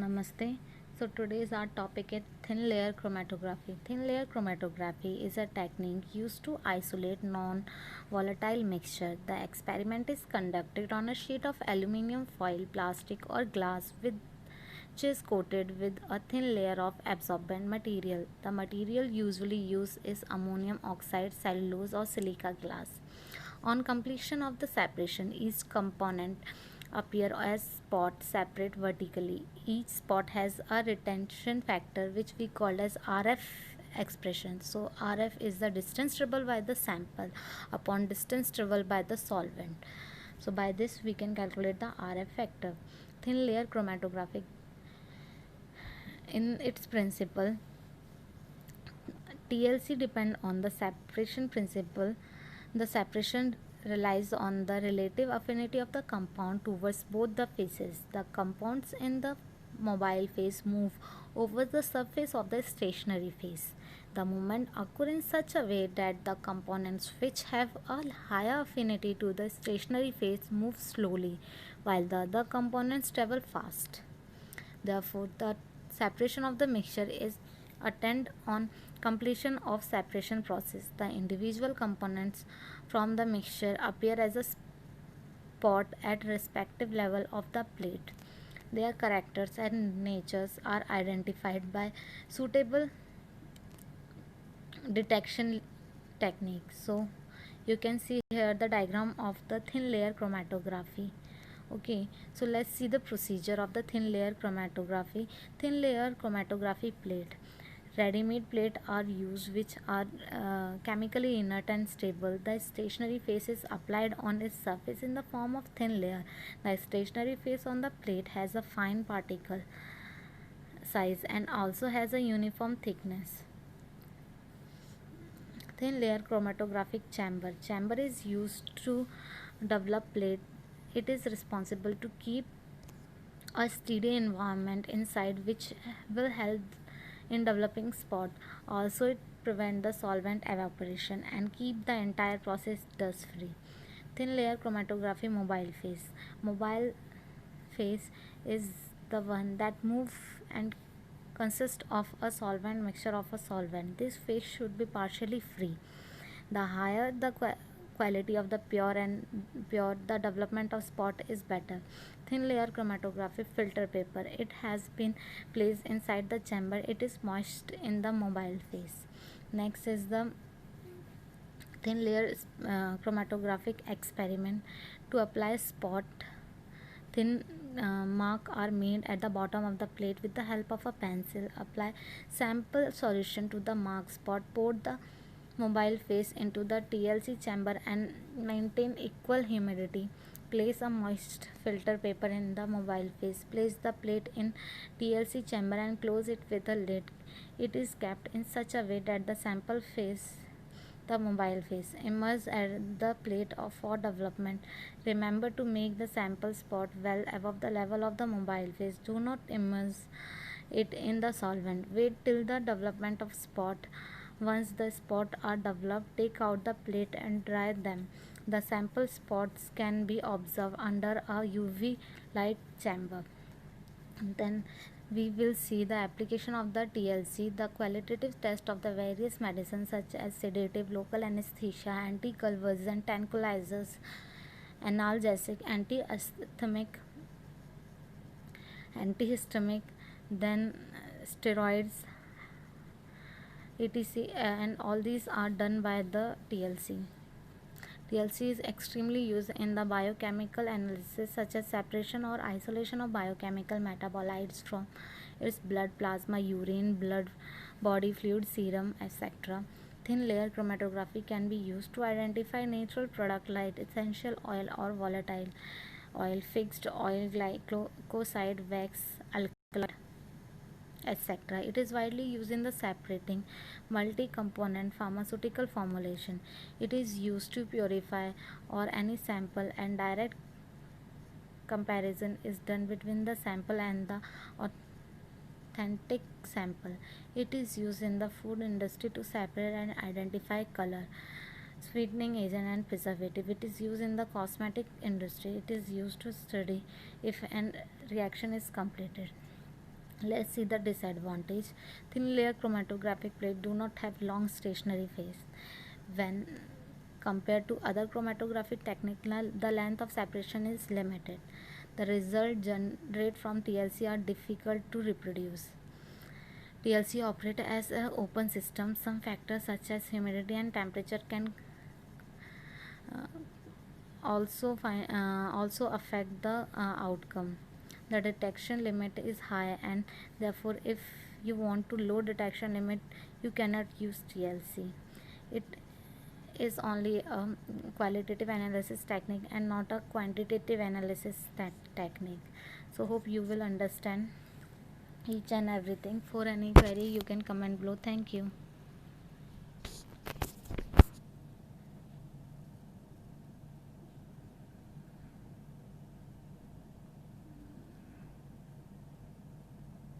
Namaste. So today's our topic is thin layer chromatography. Thin layer chromatography is a technique used to isolate non-volatile mixture. The experiment is conducted on a sheet of aluminum foil, plastic or glass which is coated with a thin layer of absorbent material. The material usually used is ammonium oxide, cellulose or silica glass. On completion of the separation, each component appear as spots separate vertically. Each spot has a retention factor which we call as RF expression. So RF is the distance traveled by the sample upon distance traveled by the solvent. So by this we can calculate the RF factor. Thin layer chromatographic in its principle, TLC depend on the separation principle. The separation relies on the relative affinity of the compound towards both the faces. The compounds in the mobile phase move over the surface of the stationary phase. The movement occur in such a way that the components which have a higher affinity to the stationary phase move slowly, while the other components travel fast. Therefore, the separation of the mixture is attained on completion of separation process. The individual components from the mixture appear as a spot at respective level of the plate. Their characters and natures are identified by suitable detection technique. So you can see here the diagram of the thin layer chromatography. Okay, so let's see the procedure of the thin layer chromatography. Thin layer chromatography plate. Ready made plate are used which are chemically inert and stable. The stationary phase is applied on its surface in the form of thin layer. The stationary phase on the plate has a fine particle size and also has a uniform thickness. Thin layer chromatographic chamber. Chamber is used to develop plate. It is responsible to keep a steady environment inside which will help in developing spot. Also it prevent the solvent evaporation and keep the entire process dust free. Thin layer chromatography mobile phase. Mobile phase is the one that move and consist of a solvent mixture of a solvent. This phase should be partially free. The higher the quality of the pure the development of spot is better. Thin layer chromatography filter paper. It has been placed inside the chamber. It is moist in the mobile phase. Next is the thin layer chromatographic experiment. To apply spot, thin mark are made at the bottom of the plate with the help of a pencil. Apply sample solution to the mark spot. Pour the mobile phase into the TLC chamber and maintain equal humidity. Place a moist filter paper in the mobile phase. Place the plate in TLC chamber and close it with a lid. It is kept in such a way that the sample phase the mobile phase. Immerse at the plate for development. Remember to make the sample spot well above the level of the mobile phase. Do not immerse it in the solvent. Wait till the development of spot. Once the spots are developed, take out the plate and dry them. The sample spots can be observed under a UV light chamber. Then we will see the application of the TLC, the qualitative test of the various medicines such as sedative, local anesthesia, anticonvulsant, tranquilizers, analgesic, antihistamic, then steroids, etc. And all these are done by the TLC. TLC is extremely used in the biochemical analysis such as separation or isolation of biochemical metabolites from its blood, plasma, urine, blood, body fluid, serum, etc. Thin layer chromatography can be used to identify natural product like essential oil or volatile oil, fixed oil, glycoside, wax, alkaloid, etc. It is widely used in the separating multi-component pharmaceutical formulation. It is used to purify or any sample and direct comparison is done between the sample and the authentic sample. It is used in the food industry to separate and identify color, sweetening agent and preservative. It is used in the cosmetic industry. It is used to study if an reaction is completed. Let's see the disadvantage. Thin layer chromatographic plate do not have long stationary phase. When compared to other chromatographic technique, the length of separation is limited. The results generated from TLC are difficult to reproduce. TLC operate as an open system. Some factors such as humidity and temperature can uh, also affect the outcome. The detection limit is high, and therefore if you want to low detection limit, you cannot use TLC. It is only a qualitative analysis technique and not a quantitative analysis technique. So hope you will understand each and everything. For any query you can comment below. Thank you.